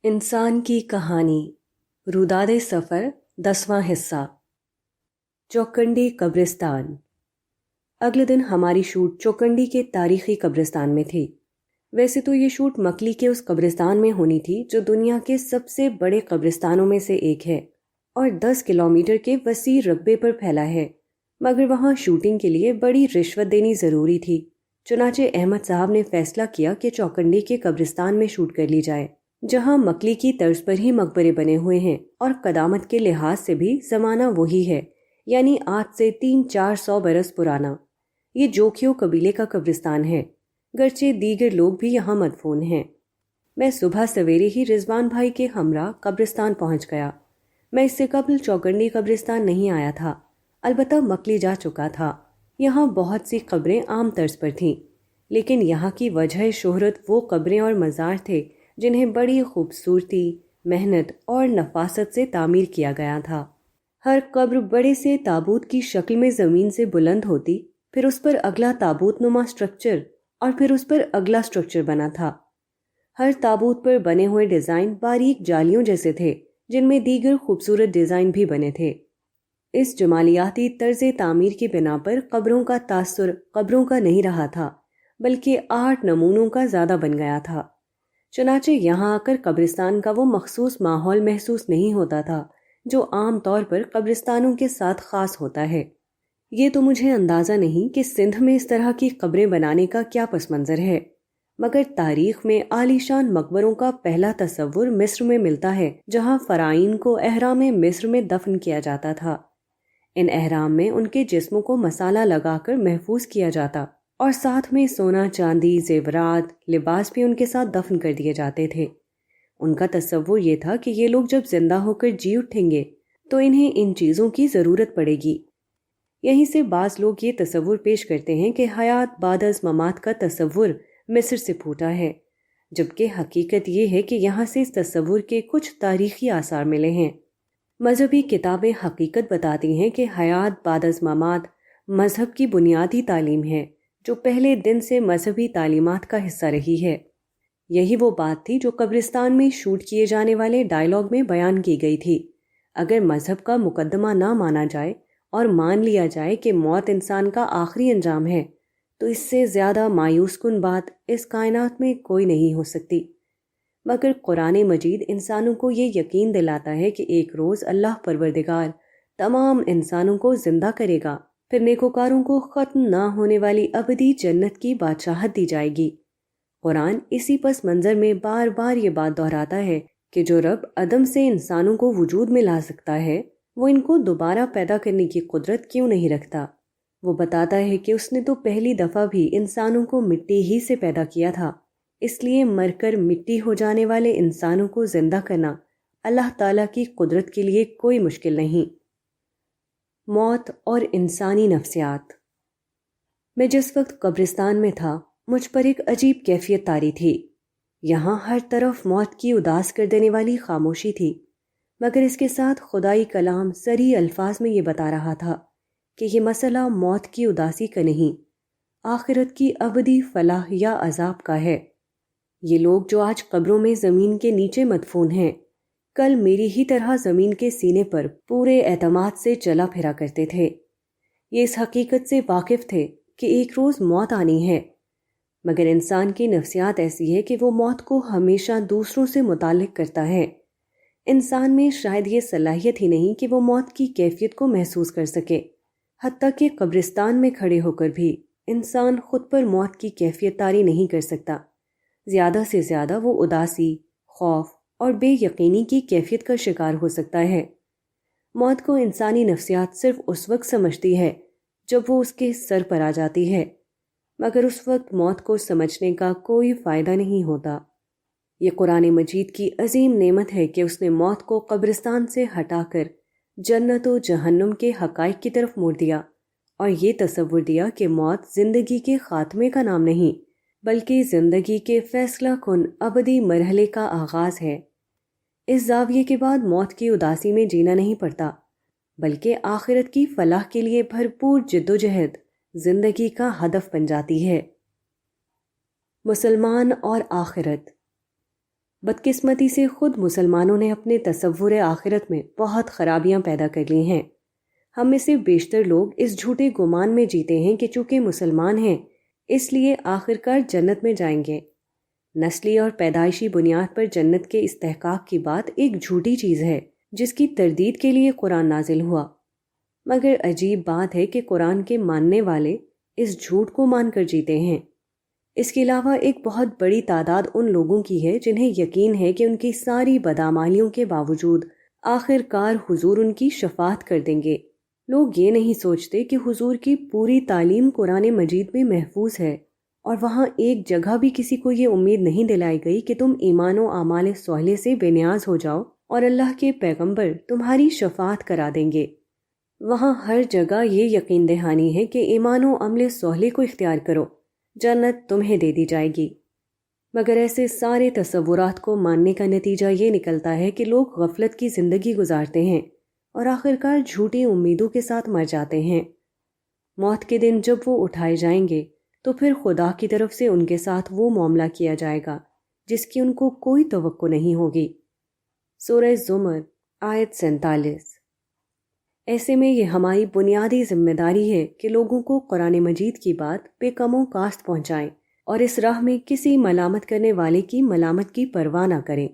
انسان کی کہانی روداد سفر 10واں حصہ چوکنڈی قبرستان۔ اگلے دن ہماری شوٹ چوکنڈی کے تاریخی قبرستان میں تھی۔ ویسے تو یہ شوٹ مکلی کے اس قبرستان میں ہونی تھی جو دنیا کے سب سے بڑے قبرستانوں میں سے ایک ہے اور 10 کلومیٹر کے وسیع رقبے پر پھیلا ہے، مگر وہاں شوٹنگ کے لیے بڑی رشوت دینی ضروری تھی۔ چنانچہ احمد صاحب نے فیصلہ کیا کہ چوکنڈی کے قبرستان میں شوٹ کر لی جائے، جہاں مکلی کی طرز پر ہی مقبرے بنے ہوئے ہیں اور قدامت کے لحاظ سے بھی زمانہ وہی ہے، یعنی آج سے 300-400 برس پرانا۔ یہ جوکھیو قبیلے کا قبرستان ہے، گرچہ دیگر لوگ بھی یہاں مدفون ہیں۔ میں صبح سویرے ہی رضوان بھائی کے ہمراہ قبرستان پہنچ گیا۔ میں اس سے قبل چوکنڈی قبرستان نہیں آیا تھا، البتہ مکلی جا چکا تھا۔ یہاں بہت سی قبریں عام طرز پر تھیں، لیکن یہاں کی وجہ شہرت وہ قبریں اور مزار تھے جنہیں بڑی خوبصورتی، محنت اور نفاست سے تعمیر کیا گیا تھا۔ ہر قبر بڑے سے تابوت کی شکل میں زمین سے بلند ہوتی، پھر اس پر اگلا تابوت نما سٹرکچر اور پھر اس پر اگلا سٹرکچر بنا تھا۔ ہر تابوت پر بنے ہوئے ڈیزائن باریک جالیوں جیسے تھے، جن میں دیگر خوبصورت ڈیزائن بھی بنے تھے۔ اس جمالیاتی طرز تعمیر کی بنا پر قبروں کا تاثر قبروں کا نہیں رہا تھا، بلکہ آرٹ نمونوں کا زیادہ بن گیا تھا۔ چنانچہ یہاں آ کر قبرستان کا وہ مخصوص ماحول محسوس نہیں ہوتا تھا جو عام طور پر قبرستانوں کے ساتھ خاص ہوتا ہے۔ یہ تو مجھے اندازہ نہیں کہ سندھ میں اس طرح کی قبریں بنانے کا کیا پس منظر ہے، مگر تاریخ میں عالی شان مقبروں کا پہلا تصور مصر میں ملتا ہے، جہاں فرعین کو احرام مصر میں دفن کیا جاتا تھا۔ ان احرام میں ان کے جسموں کو مسالہ لگا کر محفوظ کیا جاتا اور ساتھ میں سونا، چاندی، زیورات، لباس بھی ان کے ساتھ دفن کر دیے جاتے تھے۔ ان کا تصور یہ تھا کہ یہ لوگ جب زندہ ہو کر جی اٹھیں گے تو انہیں ان چیزوں کی ضرورت پڑے گی۔ یہیں سے بعض لوگ یہ تصور پیش کرتے ہیں کہ حیات بعد از ممات کا تصور مصر سے پھوٹا ہے، جبکہ حقیقت یہ ہے کہ یہاں سے اس تصور کے کچھ تاریخی آثار ملے ہیں۔ مذہبی کتابیں حقیقت بتاتی ہیں کہ حیات بعد از ممات مذہب کی بنیادی تعلیم ہے جو پہلے دن سے مذہبی تعلیمات کا حصہ رہی ہے۔ یہی وہ بات تھی جو قبرستان میں شوٹ کیے جانے والے ڈائیلاگ میں بیان کی گئی تھی۔ اگر مذہب کا مقدمہ نہ مانا جائے اور مان لیا جائے کہ موت انسان کا آخری انجام ہے، تو اس سے زیادہ مایوس کن بات اس کائنات میں کوئی نہیں ہو سکتی۔ مگر قرآن مجید انسانوں کو یہ یقین دلاتا ہے کہ ایک روز اللہ پروردگار تمام انسانوں کو زندہ کرے گا، پھر نیکوکاروں کو ختم نہ ہونے والی ابدی جنت کی بادشاہت دی جائے گی۔ قرآن اسی پس منظر میں بار بار یہ بات دہراتا ہے کہ جو رب عدم سے انسانوں کو وجود میں لا سکتا ہے، وہ ان کو دوبارہ پیدا کرنے کی قدرت کیوں نہیں رکھتا؟ وہ بتاتا ہے کہ اس نے تو پہلی دفعہ بھی انسانوں کو مٹی ہی سے پیدا کیا تھا، اس لیے مر کر مٹی ہو جانے والے انسانوں کو زندہ کرنا اللہ تعالیٰ کی قدرت کے لیے کوئی مشکل نہیں۔ موت اور انسانی نفسیات۔ میں جس وقت قبرستان میں تھا، مجھ پر ایک عجیب کیفیت طاری تھی۔ یہاں ہر طرف موت کی اداس کر دینے والی خاموشی تھی، مگر اس کے ساتھ خدائی کلام صریح الفاظ میں یہ بتا رہا تھا کہ یہ مسئلہ موت کی اداسی کا نہیں، آخرت کی ابدی فلاح یا عذاب کا ہے۔ یہ لوگ جو آج قبروں میں زمین کے نیچے مدفون ہیں، کل میری ہی طرح زمین کے سینے پر پورے اعتماد سے چلا پھرا کرتے تھے۔ یہ اس حقیقت سے واقف تھے کہ ایک روز موت آنی ہے، مگر انسان کی نفسیات ایسی ہے کہ وہ موت کو ہمیشہ دوسروں سے متعلق کرتا ہے۔ انسان میں شاید یہ صلاحیت ہی نہیں کہ وہ موت کی کیفیت کو محسوس کر سکے۔ حتیٰ کہ قبرستان میں کھڑے ہو کر بھی انسان خود پر موت کی کیفیت طاری نہیں کر سکتا۔ زیادہ سے زیادہ وہ اداسی، خوف اور بے یقینی کی کیفیت کا شکار ہو سکتا ہے۔ موت کو انسانی نفسیات صرف اس وقت سمجھتی ہے جب وہ اس کے سر پر آ جاتی ہے، مگر اس وقت موت کو سمجھنے کا کوئی فائدہ نہیں ہوتا۔ یہ قرآن مجید کی عظیم نعمت ہے کہ اس نے موت کو قبرستان سے ہٹا کر جنت و جہنم کے حقائق کی طرف موڑ دیا، اور یہ تصور دیا کہ موت زندگی کے خاتمے کا نام نہیں، بلکہ زندگی کے فیصلہ کن ابدی مرحلے کا آغاز ہے۔ اس زاویے کے بعد موت کی اداسی میں جینا نہیں پڑتا، بلکہ آخرت کی فلاح کے لیے بھرپور جدوجہد زندگی کا ہدف بن جاتی ہے۔ مسلمان اور آخرت۔ بدقسمتی سے خود مسلمانوں نے اپنے تصور آخرت میں بہت خرابیاں پیدا کر لی ہیں۔ ہم میں سے بیشتر لوگ اس جھوٹے گمان میں جیتے ہیں کہ چونکہ مسلمان ہیں اس لیے آخرکار جنت میں جائیں گے۔ نسلی اور پیدائشی بنیاد پر جنت کے استحقاق کی بات ایک جھوٹی چیز ہے جس کی تردید کے لیے قرآن نازل ہوا، مگر عجیب بات ہے کہ قرآن کے ماننے والے اس جھوٹ کو مان کر جیتے ہیں۔ اس کے علاوہ ایک بہت بڑی تعداد ان لوگوں کی ہے جنہیں یقین ہے کہ ان کی ساری بدعمالیوں کے باوجود آخر کار حضور ان کی شفاعت کر دیں گے۔ لوگ یہ نہیں سوچتے کہ حضور کی پوری تعلیم قرآن مجید میں محفوظ ہے، اور وہاں ایک جگہ بھی کسی کو یہ امید نہیں دلائی گئی کہ تم ایمان و اعمال صالح سے بے نیاز ہو جاؤ اور اللہ کے پیغمبر تمہاری شفاعت کرا دیں گے۔ وہاں ہر جگہ یہ یقین دہانی ہے کہ ایمان و عمل صالح کو اختیار کرو، جنت تمہیں دے دی جائے گی۔ مگر ایسے سارے تصورات کو ماننے کا نتیجہ یہ نکلتا ہے کہ لوگ غفلت کی زندگی گزارتے ہیں اور آخرکار جھوٹی امیدوں کے ساتھ مر جاتے ہیں۔ موت کے دن جب وہ اٹھائے جائیں گے تو پھر خدا کی طرف سے ان کے ساتھ وہ معاملہ کیا جائے گا جس کی ان کو کوئی توقع نہیں ہوگی۔ سورہ زمر آیت 47۔ ایسے میں یہ ہماری بنیادی ذمہ داری ہے کہ لوگوں کو قرآن مجید کی بات بے کم و کاست پہنچائیں اور اس راہ میں کسی ملامت کرنے والے کی ملامت کی پرواہ نہ کریں،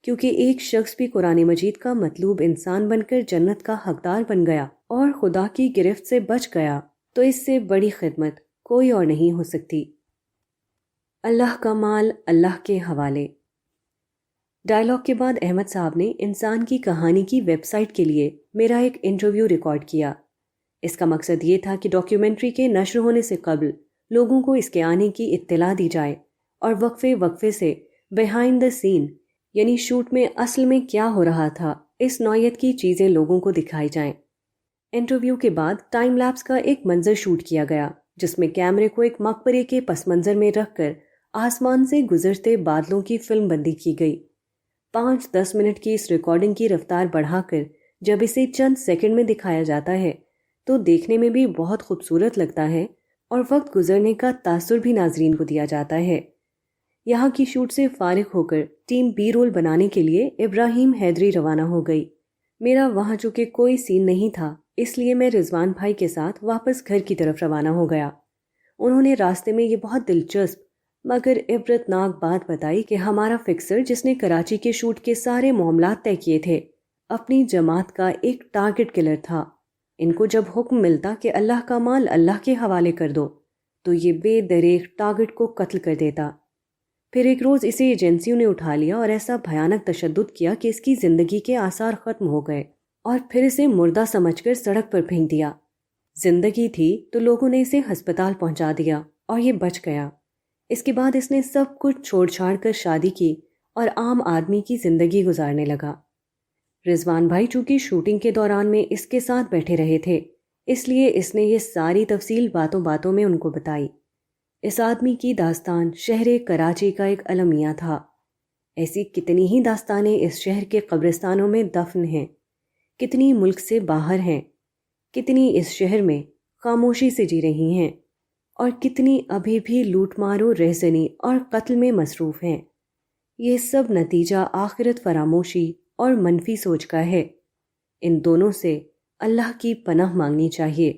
کیونکہ ایک شخص بھی قرآن مجید کا مطلوب انسان بن کر جنت کا حقدار بن گیا اور خدا کی گرفت سے بچ گیا تو اس سے بڑی خدمت کوئی اور نہیں ہو سکتی۔ اللہ کا مال اللہ کے حوالے۔ ڈائلاگ کے بعد احمد صاحب نے انسان کی کہانی کی ویب سائٹ کے لیے میرا ایک انٹرویو ریکارڈ کیا۔ اس کا مقصد یہ تھا کہ ڈاکیومنٹری کے نشر ہونے سے قبل لوگوں کو اس کے آنے کی اطلاع دی جائے اور وقفے وقفے سے بیہائنڈ دا سین، یعنی شوٹ میں اصل میں کیا ہو رہا تھا، اس نوعیت کی چیزیں لوگوں کو دکھائی جائیں۔ انٹرویو کے بعد ٹائم لیپس کا ایک منظر شوٹ کیا گیا جس میں کیمرے کو ایک مقبرے کے پس منظر میں رکھ کر آسمان سے گزرتے بادلوں کی فلم بندی کی گئی۔ 5-10 منٹ کی اس ریکارڈنگ کی رفتار بڑھا کر جب اسے چند سیکنڈ میں دکھایا جاتا ہے تو دیکھنے میں بھی بہت خوبصورت لگتا ہے اور وقت گزرنے کا تاثر بھی ناظرین کو دیا جاتا ہے۔ یہاں کی شوٹ سے فارغ ہو کر ٹیم بی رول بنانے کے لیے ابراہیم حیدری روانہ ہو گئی۔ میرا وہاں چونکہ کوئی سین نہیں تھا اس لیے میں رضوان بھائی کے ساتھ واپس گھر کی طرف روانہ ہو گیا۔ انہوں نے راستے میں یہ بہت دلچسپ مگر عبرتناک بات بتائی کہ ہمارا فکسر جس نے کراچی کے شوٹ کے سارے معاملات طے کیے تھے اپنی جماعت کا ایک ٹارگٹ کلر تھا۔ ان کو جب حکم ملتا کہ اللہ کا مال اللہ کے حوالے کر دو تو یہ بے دریغ ٹارگٹ کو قتل کر دیتا۔ پھر ایک روز اسے ایجنسیوں نے اٹھا لیا اور ایسا بھیانک تشدد کیا کہ اس کی زندگی کے آثار ختم ہو گئے اور پھر اسے مردہ سمجھ کر سڑک پر پھینک دیا۔ زندگی تھی تو لوگوں نے اسے ہسپتال پہنچا دیا اور یہ بچ گیا۔ اس کے بعد اس نے سب کچھ چھوڑ چھاڑ کر شادی کی اور عام آدمی کی زندگی گزارنے لگا۔ رضوان بھائی چونکہ شوٹنگ کے دوران میں اس کے ساتھ بیٹھے رہے تھے اس لیے اس نے یہ ساری تفصیل باتوں باتوں میں ان کو بتائی۔ اس آدمی کی داستان شہر کراچی کا ایک المیہ تھا۔ ایسی کتنی ہی داستانیں اس شہر کے قبرستانوں میں دفن ہیں، کتنی ملک سے باہر ہیں، کتنی اس شہر میں خاموشی سے جی رہی ہیں اور کتنی ابھی بھی لوٹ مارو رہزنی اور قتل میں مصروف ہیں۔ یہ سب نتیجہ آخرت فراموشی اور منفی سوچ کا ہے۔ ان دونوں سے اللہ کی پناہ مانگنی چاہیے۔